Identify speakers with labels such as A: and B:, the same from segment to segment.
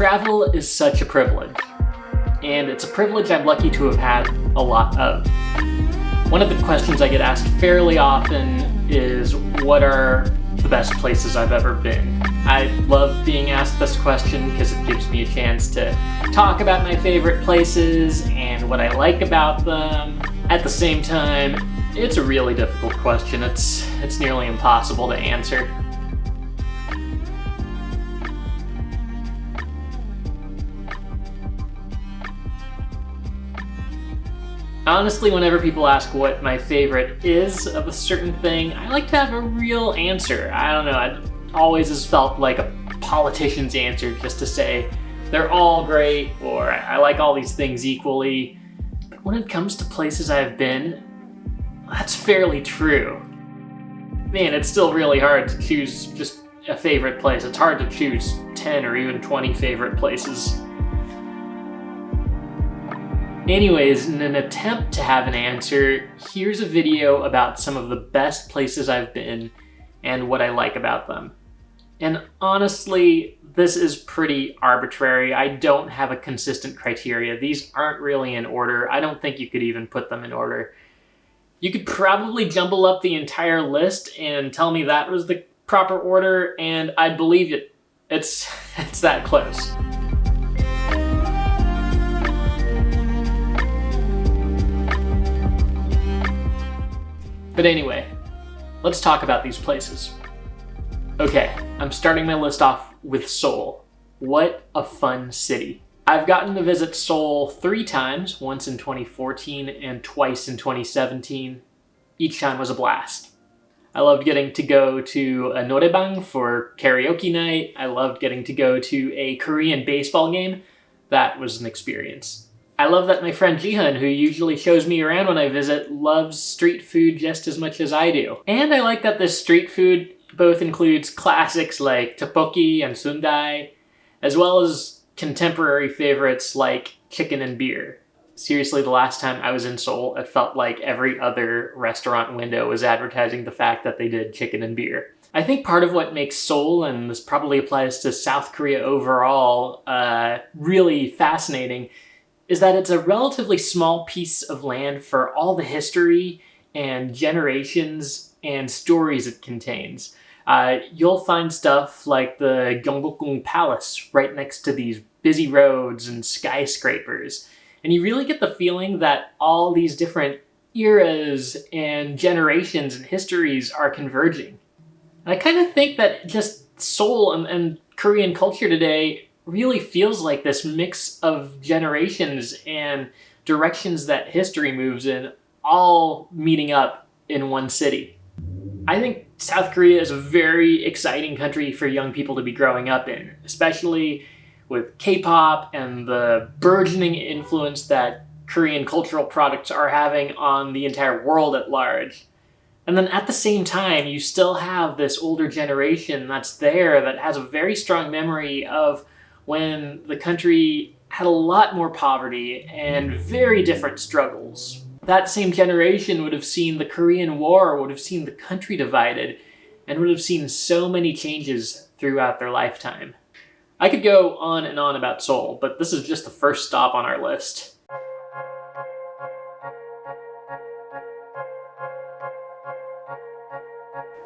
A: Travel is such a privilege, and it's a privilege I'm lucky to have had a lot of. One of the questions I get asked fairly often is, what are the best places I've ever been? I love being asked this question because it gives me a chance to talk about my favorite places and what I like about them. At the same time, it's a really difficult question. It's nearly impossible to answer. Honestly, whenever people ask what my favorite is of a certain thing, I like to have a real answer. I don't know, it always has felt like a politician's answer just to say they're all great or I like all these things equally. But when it comes to places I've been, that's fairly true. Man, it's still really hard to choose just a favorite place. It's hard to choose 10 or even 20 favorite places. Anyways, in an attempt to have an answer, here's a video about some of the best places I've been and what I like about them. And honestly, this is pretty arbitrary. I don't have a consistent criteria. These aren't really in order. I don't think you could even put them in order. You could probably jumble up the entire list and tell me that was the proper order, and I'd believe it. It's that close. But anyway, let's talk about these places. Okay, I'm starting my list off with Seoul. What a fun city. I've gotten to visit Seoul 3 times, once in 2014 and twice in 2017. Each time was a blast. I loved getting to go to a noraebang for karaoke night. I loved getting to go to a Korean baseball game. That was an experience. I love that my friend Jihan, who usually shows me around when I visit, loves street food just as much as I do. And I like that this street food both includes classics like tteokbokki and sundae, as well as contemporary favorites like chicken and beer. Seriously, the last time I was in Seoul, it felt like every other restaurant window was advertising the fact that they did chicken and beer. I think part of what makes Seoul, and this probably applies to South Korea overall, really fascinating is that it's a relatively small piece of land for all the history and generations and stories it contains. You'll find stuff like the Gyeongbokgung Palace right next to these busy roads and skyscrapers. And you really get the feeling that all these different eras and generations and histories are converging. And I kind of think that just Seoul and Korean culture today really feels like this mix of generations and directions that history moves in, all meeting up in one city. I think South Korea is a very exciting country for young people to be growing up in, especially with K-pop and the burgeoning influence that Korean cultural products are having on the entire world at large. And then at the same time, you still have this older generation that's there that has a very strong memory of when the country had a lot more poverty and very different struggles. That same generation would have seen the Korean War, would have seen the country divided, and would have seen so many changes throughout their lifetime. I could go on and on about Seoul, but this is just the first stop on our list.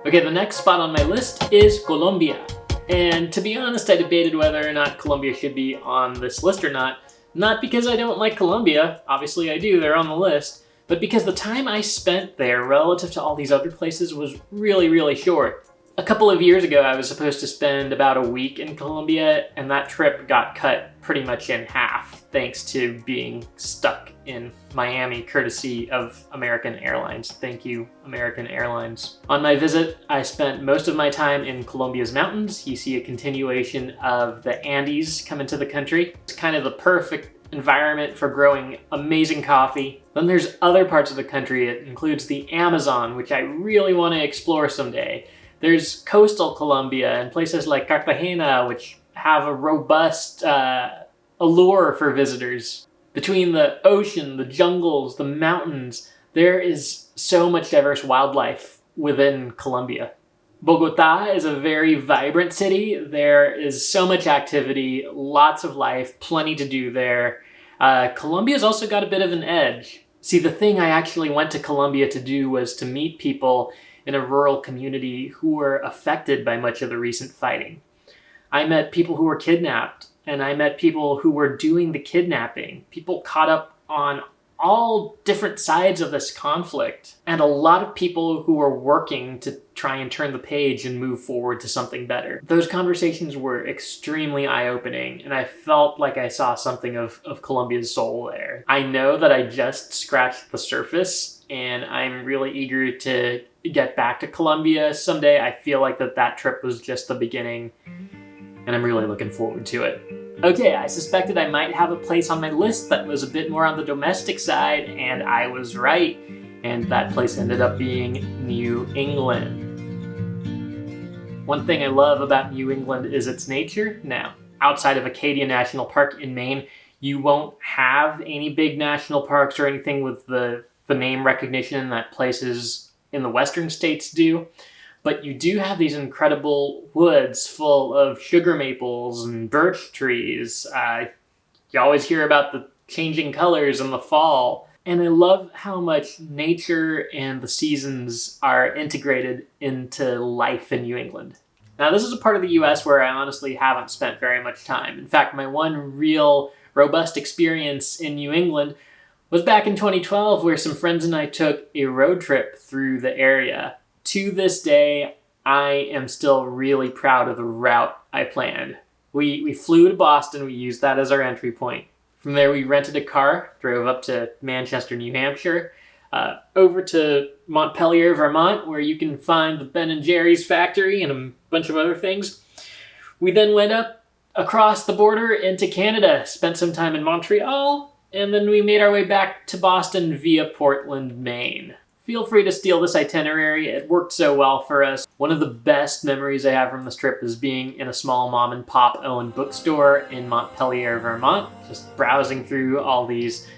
A: Okay, the next spot on my list is Colombia. And to be honest, I debated whether or not Colombia should be on this list or not. Not because I don't like Colombia, obviously I do, they're on the list, but because the time I spent there relative to all these other places was really, really short. A couple of years ago, I was supposed to spend about a week in Colombia, and that trip got cut pretty much in half, thanks to being stuck in Miami, courtesy of American Airlines. Thank you, American Airlines. On my visit, I spent most of my time in Colombia's mountains. You see a continuation of the Andes come into the country. It's kind of the perfect environment for growing amazing coffee. Then there's other parts of the country. It includes the Amazon, which I really want to explore someday. There's coastal Colombia and places like Cartagena, which have a robust allure for visitors. Between the ocean, the jungles, the mountains, there is so much diverse wildlife within Colombia. Bogota is a very vibrant city. There is so much activity, lots of life, plenty to do there. Colombia's also got a bit of an edge. See, the thing I actually went to Colombia to do was to meet people in a rural community who were affected by much of the recent fighting. I met people who were kidnapped, and I met people who were doing the kidnapping, people caught up on all different sides of this conflict, and a lot of people who were working to try and turn the page and move forward to something better. Those conversations were extremely eye-opening, and I felt like I saw something of Colombia's soul there. I know that I just scratched the surface, and I'm really eager to get back to Colombia someday. I feel like that trip was just the beginning, and I'm really looking forward to it. Okay, I suspected I might have a place on my list that was a bit more on the domestic side, and I was right. And that place ended up being New England. One thing I love about New England is its nature. Now, outside of Acadia National Park in Maine, you won't have any big national parks or anything with the name recognition that places in the western states do. But you do have these incredible woods full of sugar maples and birch trees. You always hear about the changing colors in the fall. And I love how much nature and the seasons are integrated into life in New England. Now, this is a part of the US where I honestly haven't spent very much time. In fact, my one real robust experience in New England was back in 2012, where some friends and I took a road trip through the area. To this day, I am still really proud of the route I planned. We flew to Boston, we used that as our entry point. From there, we rented a car, drove up to Manchester, New Hampshire, over to Montpelier, Vermont, where you can find the Ben & Jerry's factory and a bunch of other things. We then went up across the border into Canada, spent some time in Montreal, and then we made our way back to Boston via Portland, Maine. Feel free to steal this itinerary. It worked so well for us. One of the best memories I have from this trip is being in a small mom and pop owned bookstore in Montpelier, Vermont, just browsing through all these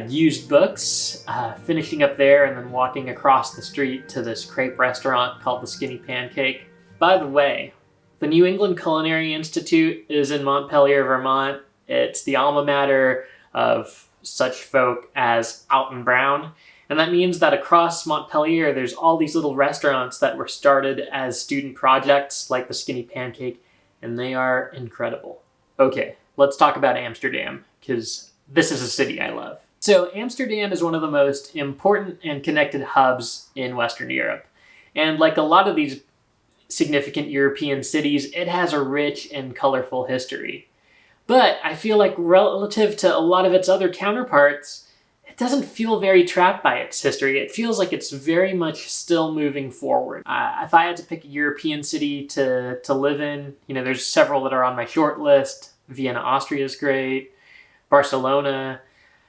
A: used books, finishing up there and then walking across the street to this crepe restaurant called the Skinny Pancake. By the way, the New England Culinary Institute is in Montpelier, Vermont. It's the alma mater of such folk as Alton Brown. And that means that across Montpelier, there's all these little restaurants that were started as student projects, like the Skinny Pancake, and they are incredible. Okay, let's talk about Amsterdam, because this is a city I love. So Amsterdam is one of the most important and connected hubs in Western Europe. And like a lot of these significant European cities, it has a rich and colorful history. But I feel like relative to a lot of its other counterparts, it doesn't feel very trapped by its history. It feels like it's very much still moving forward. If I had to pick a European city to live in, there's several that are on my short list. Vienna, Austria is great. Barcelona.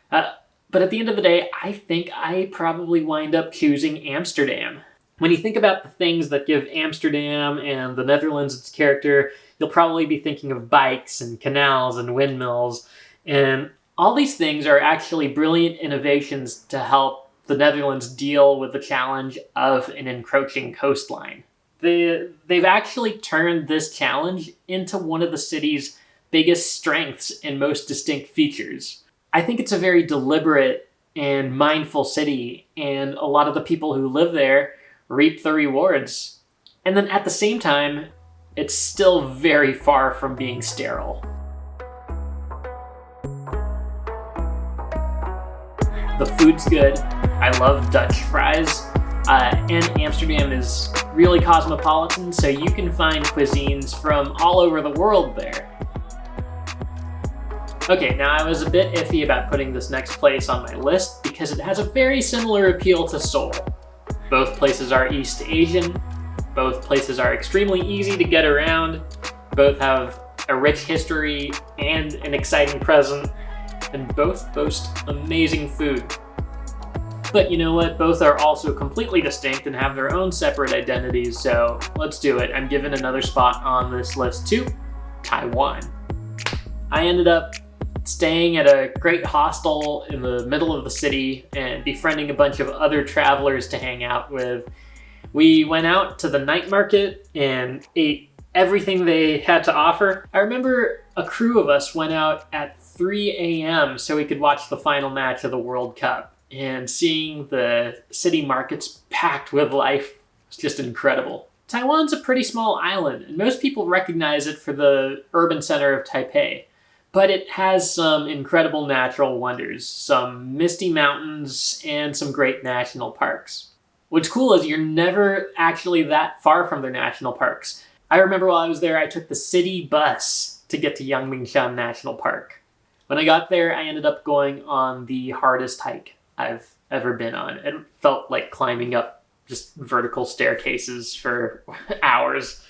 A: But at the end of the day, I think I probably wind up choosing Amsterdam. When you think about the things that give Amsterdam and the Netherlands its character, you'll probably be thinking of bikes and canals and windmills. And all these things are actually brilliant innovations to help the Netherlands deal with the challenge of an encroaching coastline. They've actually turned this challenge into one of the city's biggest strengths and most distinct features. I think it's a very deliberate and mindful city, and a lot of the people who live there reap the rewards. And then at the same time, it's still very far from being sterile. The food's good. I love Dutch fries. And Amsterdam is really cosmopolitan, so you can find cuisines from all over the world there. Okay, now I was a bit iffy about putting this next place on my list because it has a very similar appeal to Seoul. Both places are East Asian. Both places are extremely easy to get around. Both have a rich history and an exciting present. And both boast amazing food. But you know what? Both are also completely distinct and have their own separate identities, so let's do it. I'm giving another spot on this list to Taiwan. I ended up staying at a great hostel in the middle of the city and befriending a bunch of other travelers to hang out with. We went out to the night market and ate everything they had to offer. I remember a crew of us went out at 3 a.m. so we could watch the final match of the World Cup. And seeing the city markets packed with life was just incredible. Taiwan's a pretty small island, and most people recognize it for the urban center of Taipei. But it has some incredible natural wonders, some misty mountains, and some great national parks. What's cool is you're never actually that far from their national parks. I remember while I was there, I took the city bus to get to Yangmingshan National Park. When I got there, I ended up going on the hardest hike I've ever been on. It felt like climbing up just vertical staircases for hours.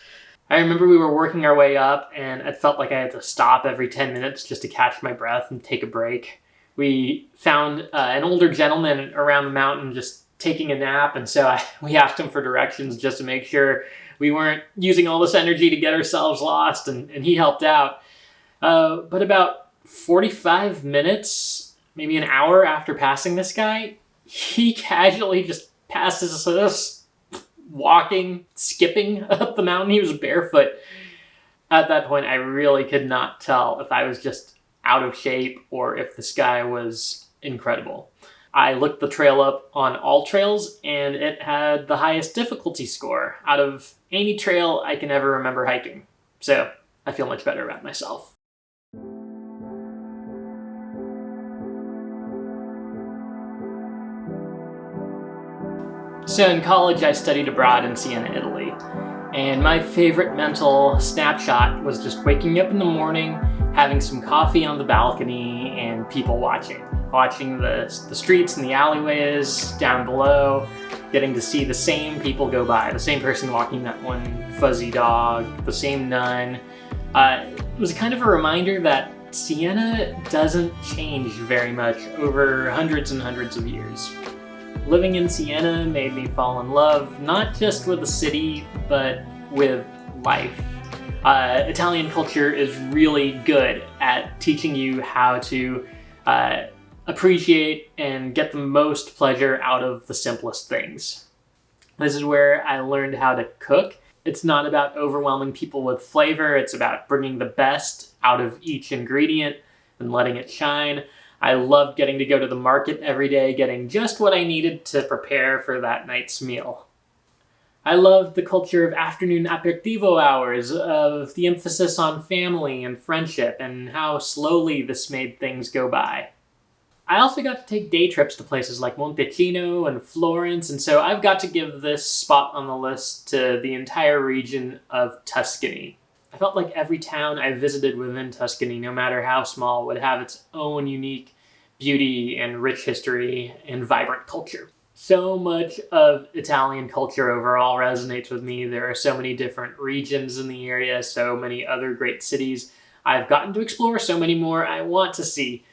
A: I remember we were working our way up, and it felt like I had to stop every 10 minutes just to catch my breath and take a break. We found an older gentleman around the mountain just taking a nap, and so we asked him for directions just to make sure we weren't using all this energy to get ourselves lost, and he helped out. But about 45 minutes, maybe an hour after passing this guy, he casually just passes us, walking, skipping up the mountain. He was barefoot. At that point, I really could not tell if I was just out of shape or if this guy was incredible. I looked the trail up on All Trails, and it had the highest difficulty score out of any trail I can ever remember hiking. So I feel much better about myself. So in college, I studied abroad in Siena, Italy. And my favorite mental snapshot was just waking up in the morning, having some coffee on the balcony, and people watching the streets and the alleyways down below, getting to see the same people go by, the same person walking that one fuzzy dog, the same nun. It was kind of a reminder that Siena doesn't change very much over hundreds and hundreds of years. Living in Siena made me fall in love, not just with the city, but with life. Italian culture is really good at teaching you how to appreciate and get the most pleasure out of the simplest things. This is where I learned how to cook. It's not about overwhelming people with flavor. It's about bringing the best out of each ingredient and letting it shine. I loved getting to go to the market every day, getting just what I needed to prepare for that night's meal. I loved the culture of afternoon aperitivo hours, of the emphasis on family and friendship, and how slowly this made things go by. I also got to take day trips to places like Montecino and Florence, and so I've got to give this spot on the list to the entire region of Tuscany. I felt like every town I visited within Tuscany, no matter how small, would have its own unique beauty and rich history and vibrant culture. So much of Italian culture overall resonates with me. There are so many different regions in the area, so many other great cities I've gotten to explore, so many more I want to see.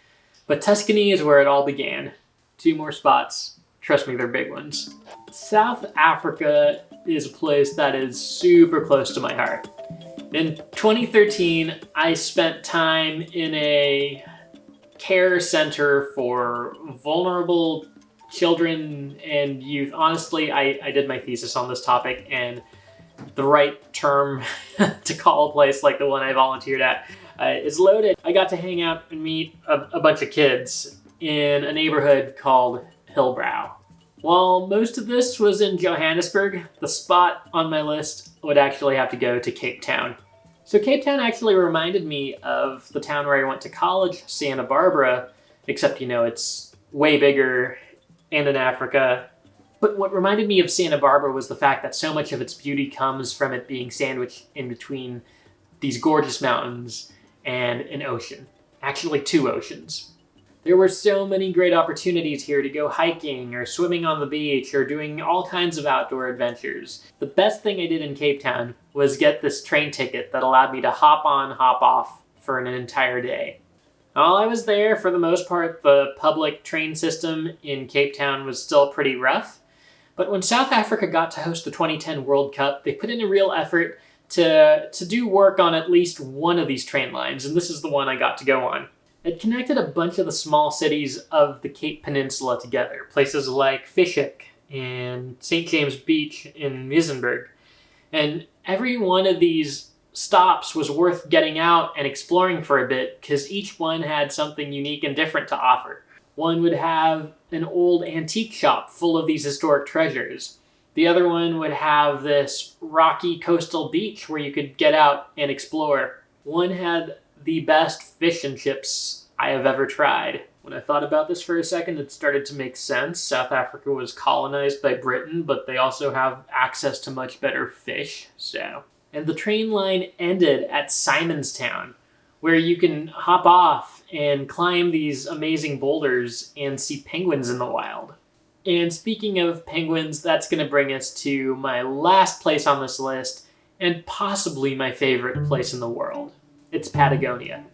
A: But Tuscany is where it all began. 2 more spots. Trust me, they're big ones. South Africa is a place that is super close to my heart. In 2013, I spent time in a care center for vulnerable children and youth. Honestly, I did my thesis on this topic, and the right term to call a place like the one I volunteered at is loaded. I got to hang out and meet a bunch of kids in a neighborhood called Hillbrow. While most of this was in Johannesburg, the spot on my list would actually have to go to Cape Town. So Cape Town actually reminded me of the town where I went to college, Santa Barbara, except, it's way bigger and in Africa. But what reminded me of Santa Barbara was the fact that so much of its beauty comes from it being sandwiched in between these gorgeous mountains and an ocean. Actually, 2 oceans. There were so many great opportunities here to go hiking or swimming on the beach or doing all kinds of outdoor adventures. The best thing I did in Cape Town was get this train ticket that allowed me to hop on, hop off for an entire day. While I was there, for the most part, the public train system in Cape Town was still pretty rough. But when South Africa got to host the 2010 World Cup, they put in a real effort to do work on at least one of these train lines, and this is the one I got to go on. It connected a bunch of the small cities of the Cape Peninsula together, places like Fish Hoek and St. James Beach in Muizenberg. And every one of these stops was worth getting out and exploring for a bit because each one had something unique and different to offer. One would have an old antique shop full of these historic treasures. The other one would have this rocky coastal beach where you could get out and explore. One had the best fish and chips I have ever tried. When I thought about this for a second, it started to make sense. South Africa was colonized by Britain, but they also have access to much better fish, so. And the train line ended at Simonstown, where you can hop off and climb these amazing boulders and see penguins in the wild. And speaking of penguins, that's going to bring us to my last place on this list, and possibly my favorite place in the world. It's Patagonia.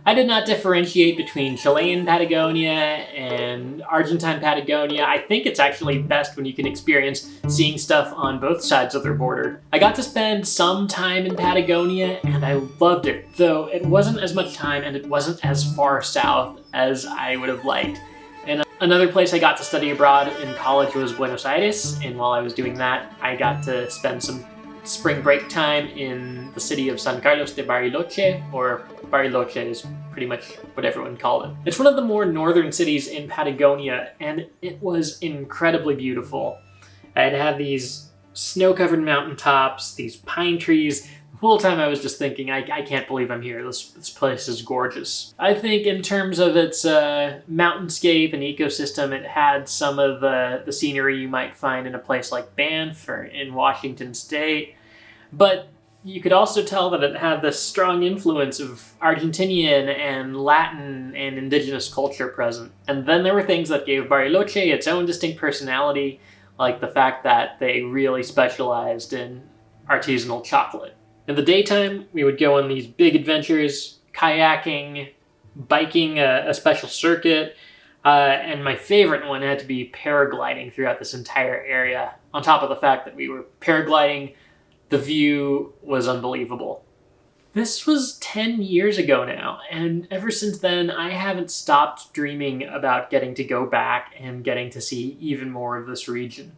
A: I did not differentiate between Chilean Patagonia and Argentine Patagonia. I think it's actually best when you can experience seeing stuff on both sides of their border. I got to spend some time in Patagonia and I loved it, though it wasn't as much time and it wasn't as far south as I would have liked. And another place I got to study abroad in college was Buenos Aires, and while I was doing that, I got to spend some spring break time in the city of San Carlos de Bariloche, or Bariloche is pretty much what everyone called it. It's one of the more northern cities in Patagonia, and it was incredibly beautiful. It had these snow-covered mountaintops, these pine trees. The whole time I was just thinking, I can't believe I'm here. This place is gorgeous. I think in terms of its mountainscape and ecosystem, it had some of the scenery you might find in a place like Banff or in Washington State. But you could also tell that it had this strong influence of Argentinian and Latin and indigenous culture present. And then there were things that gave Bariloche its own distinct personality, like the fact that they really specialized in artisanal chocolate. In the daytime, we would go on these big adventures, kayaking, biking a special circuit, and my favorite one had to be paragliding throughout this entire area. On top of the fact that we were paragliding, the view was unbelievable. This was 10 years ago now, and ever since then, I haven't stopped dreaming about getting to go back and getting to see even more of this region.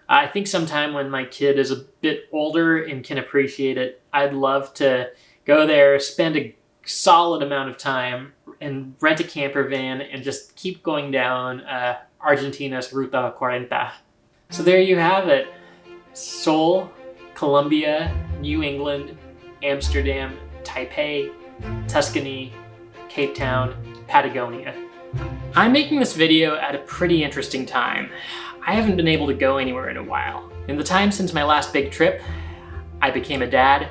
A: I think sometime when my kid is a bit older and can appreciate it, I'd love to go there, spend a solid amount of time, and rent a camper van and just keep going down Argentina's Ruta 40. So there you have it. Seoul, Colombia, New England, Amsterdam, Taipei, Tuscany, Cape Town, Patagonia. I'm making this video at a pretty interesting time. I haven't been able to go anywhere in a while. In the time since my last big trip, I became a dad,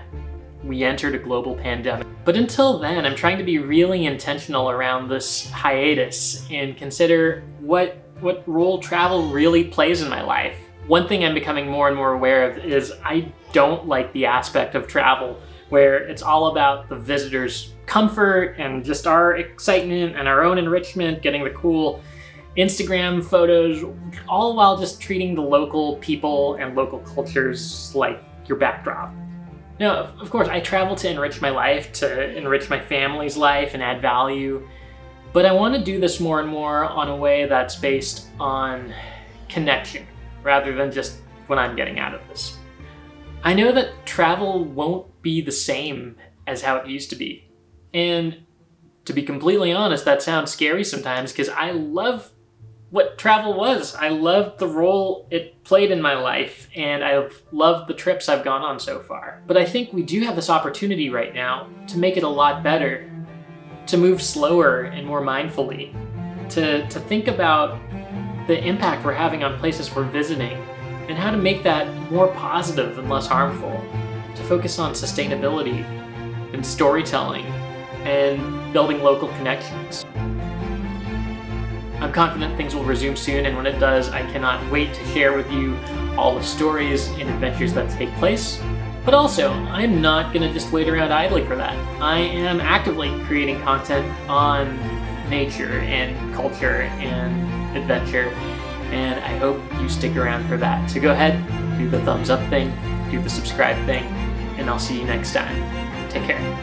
A: we entered a global pandemic. But until then, I'm trying to be really intentional around this hiatus and consider what role travel really plays in my life. One thing I'm becoming more and more aware of is I don't like the aspect of travel where it's all about the visitor's comfort and just our excitement and our own enrichment, getting the cool Instagram photos, all while just treating the local people and local cultures like your backdrop. Now, of course, I travel to enrich my life, to enrich my family's life and add value, but I want to do this more and more on a way that's based on connection, rather than just what I'm getting out of this. I know that travel won't be the same as how it used to be. And to be completely honest, that sounds scary sometimes because I love what travel was. I loved the role it played in my life, and I've loved the trips I've gone on so far. But I think we do have this opportunity right now to make it a lot better, to move slower and more mindfully, to think about the impact we're having on places we're visiting, and how to make that more positive and less harmful, to focus on sustainability and storytelling and building local connections. I'm confident things will resume soon, and when it does, I cannot wait to share with you all the stories and adventures that take place. But also, I'm not going to just wait around idly for that. I am actively creating content on nature and culture and adventure, and I hope you stick around for that. So go ahead, do the thumbs up thing, do the subscribe thing, and I'll see you next time. Take care.